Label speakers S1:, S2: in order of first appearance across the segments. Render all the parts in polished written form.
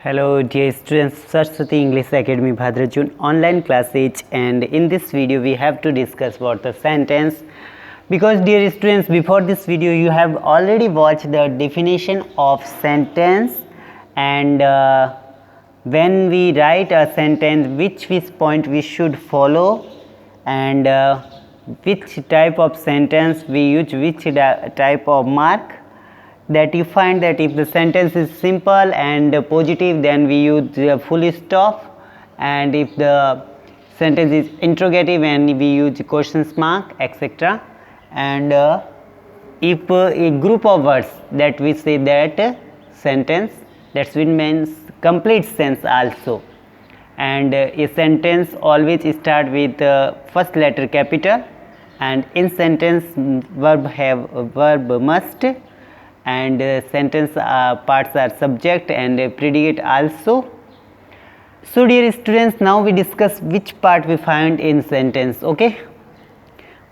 S1: Hello dear students, Saraswati English Academy Bhadrajun online classes, and in this video we have to discuss about the sentence. Because dear students, before this video you have already watched the definition of sentence, and when we write a sentence which point we should follow, and which type of sentence we use which type of mark. That you find that if the sentence is simple and positive, then we use full stop, and if the sentence is interrogative and we use question mark, etc. And if a group of words that we say that sentence, that means complete sense also. And a sentence always start with first letter capital, and in sentence verb must, and sentence parts are subject and predicate also. So dear students, now we discuss which part we find in sentence. Okay,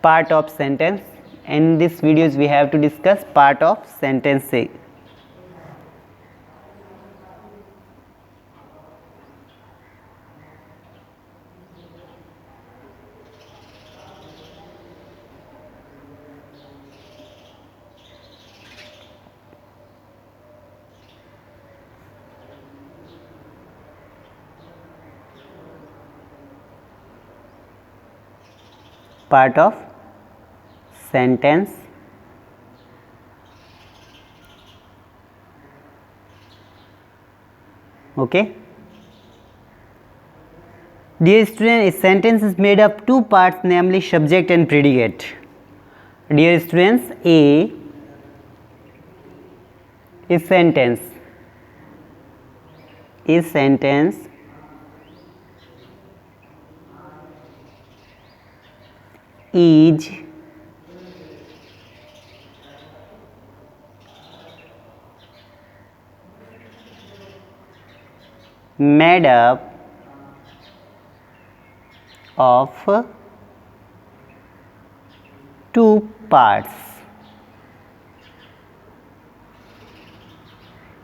S1: part of sentence. In this videos we have to discuss part of sentence. Part of sentence. Okay, dear student, a sentence is made of two parts, namely subject and predicate. Dear students, a sentence is made up of two parts.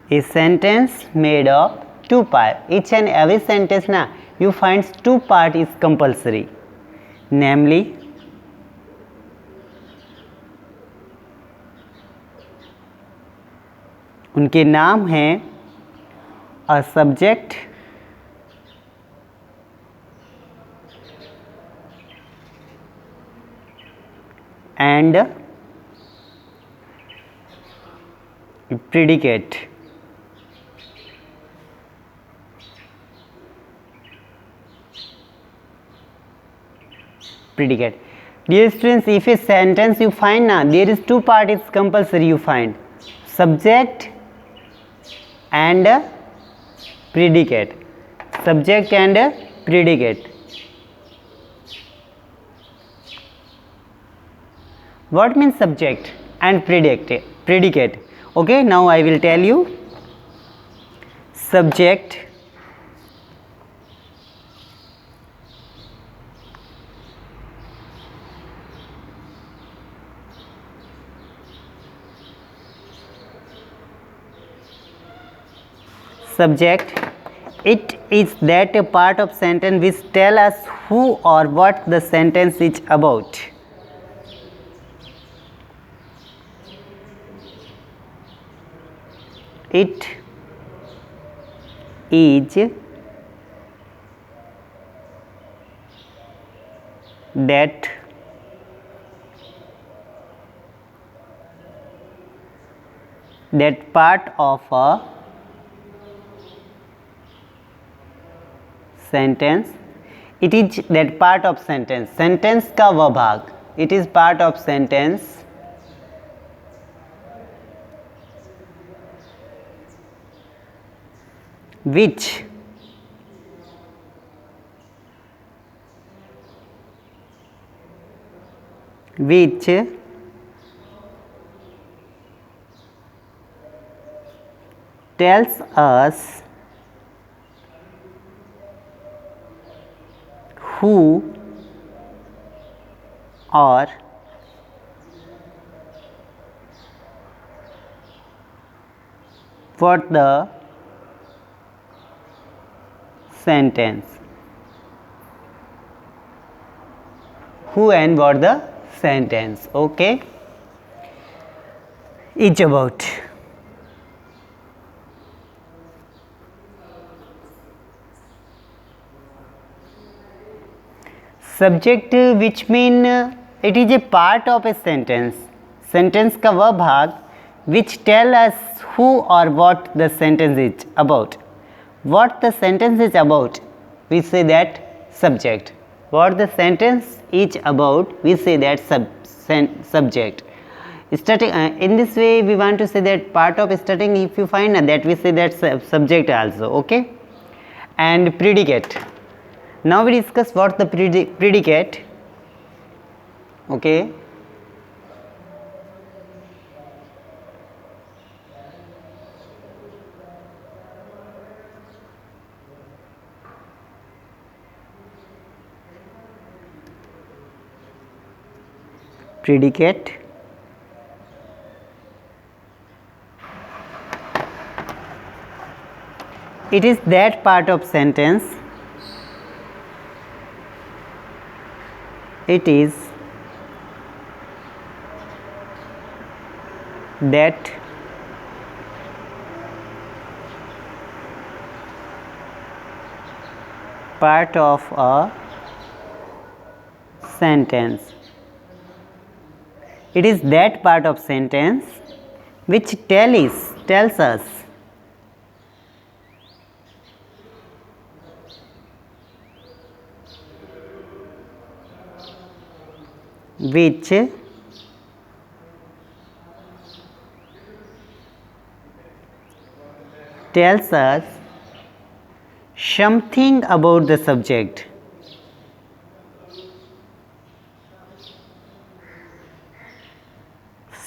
S1: A sentence made of two parts. Each and every sentence na you find two part is compulsory, namely उनके नाम हैं a subject and predicate. Dear students, if a sentence you find now there is two part is compulsory, you find subject and predicate. Subject and predicate. What means subject and predicate? Okay, now I will tell you. Subject it is that a part of sentence which tell us who or what the sentence is about. It is that part of a sentence. It is that part of sentence. Sentence का वह भाग. It is part of sentence which tells us who or what the sentence. Who and what the sentence, okay, is about. Subject which mean it is a part of a sentence. Sentence का वह भाग which tell us who or what the sentence is about. What the sentence is about, we say that subject. What the sentence is about, we say that subject. Starting in this way, we want to say that part of starting. If you find that, we say that subject also, okay. And predicate. Now we discuss what the predicate, okay. Predicate, it is that part of sentence, it is that part of a sentence. It is that part of sentence which tells us which tells us something about the subject.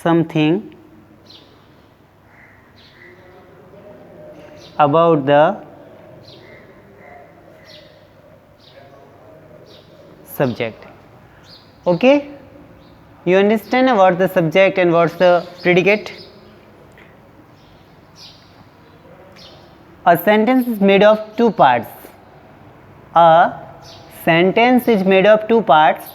S1: Something about the subject, okay. You understand what the subject and what's the predicate? A sentence is made of two parts. A sentence is made of two parts,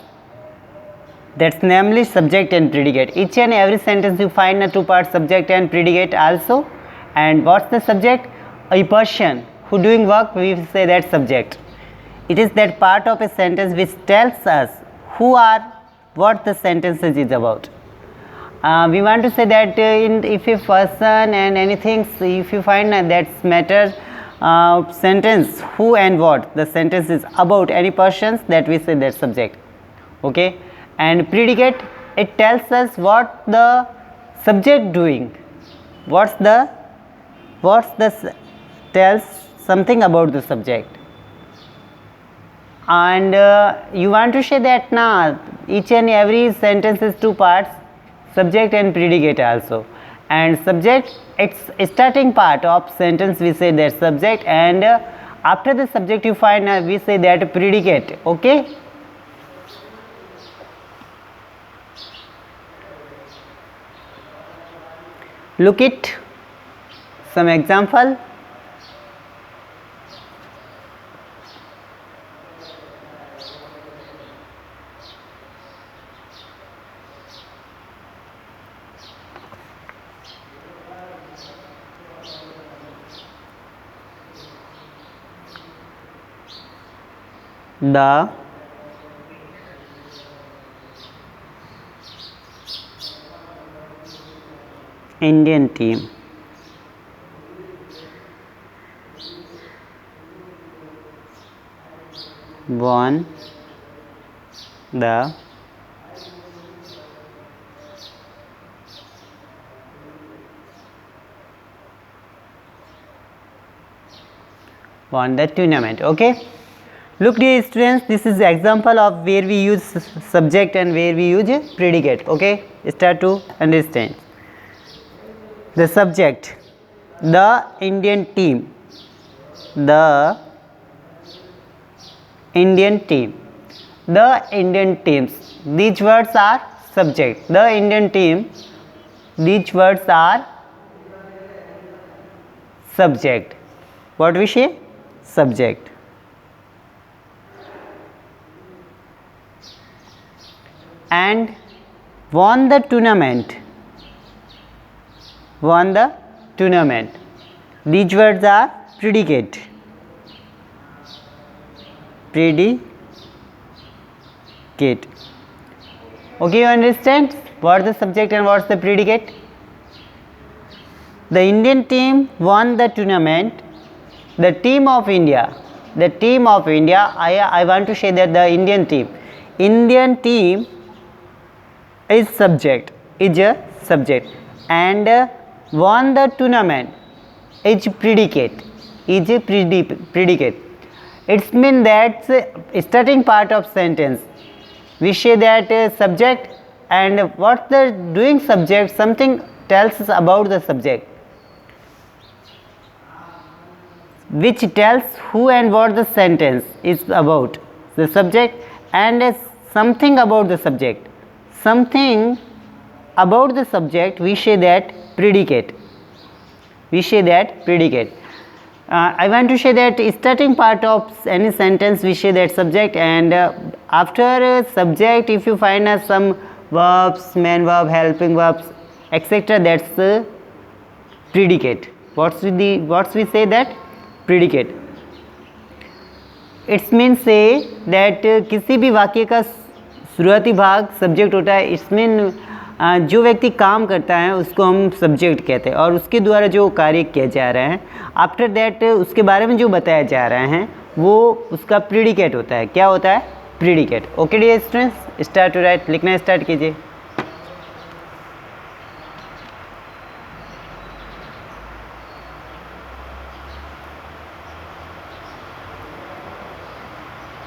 S1: that's namely subject and predicate. Each and every sentence you find a two-part subject and predicate also. And what's the subject? A person who doing work, we say that subject. It is that part of a sentence which tells us who or what the sentence is about. We want to say that if a person and anything, if you find that matter sentence who and what the sentence is about any persons, that we say that subject, okay. And predicate, it tells us what the subject doing, tells something about the subject. And you want to say that now each and every sentence is two parts, subject and predicate also. And subject, it's starting part of sentence, we say that subject, and after the subject you find we say that predicate, okay. Look at some example. The Indian team won the tournament, okay. Look dear students, this is the example of where we use subject and where we use predicate, okay. Start to understand. The subject, the Indian team, the Indian team, the Indian teams, these words are subject. The Indian team, these words are subject. What we say? Subject. and won the tournament. Won the tournament. These words are predicate. Predicate. Okay, you understand what the subject and what's the predicate? The Indian team won the tournament. The team of India. I want to say that the Indian team is subject, and won the tournament is predicate. It means that starting part of sentence we say that subject, and what the doing subject something tells us about the subject, which tells who and what the sentence is about, the subject, and something about the subject. Something about the subject we say that predicate. I want to say that starting part of any sentence we say that subject, and after subject if you find some verbs, main verb, helping verbs, etc., that's predicate. What we say that predicate. It's mean say that किसी भी वाक्य का शुरुआती भाग subject होता है. It's mean जो व्यक्ति काम करता है उसको हम सब्जेक्ट कहते हैं, और उसके द्वारा जो कार्य किया जा रहा है आफ्टर दैट उसके बारे में जो बताया जा रहा है वो उसका प्रीडिकेट होता है. क्या होता है? Predicate. Okay dear students, start to write. लिखना स्टार्ट कीजिए.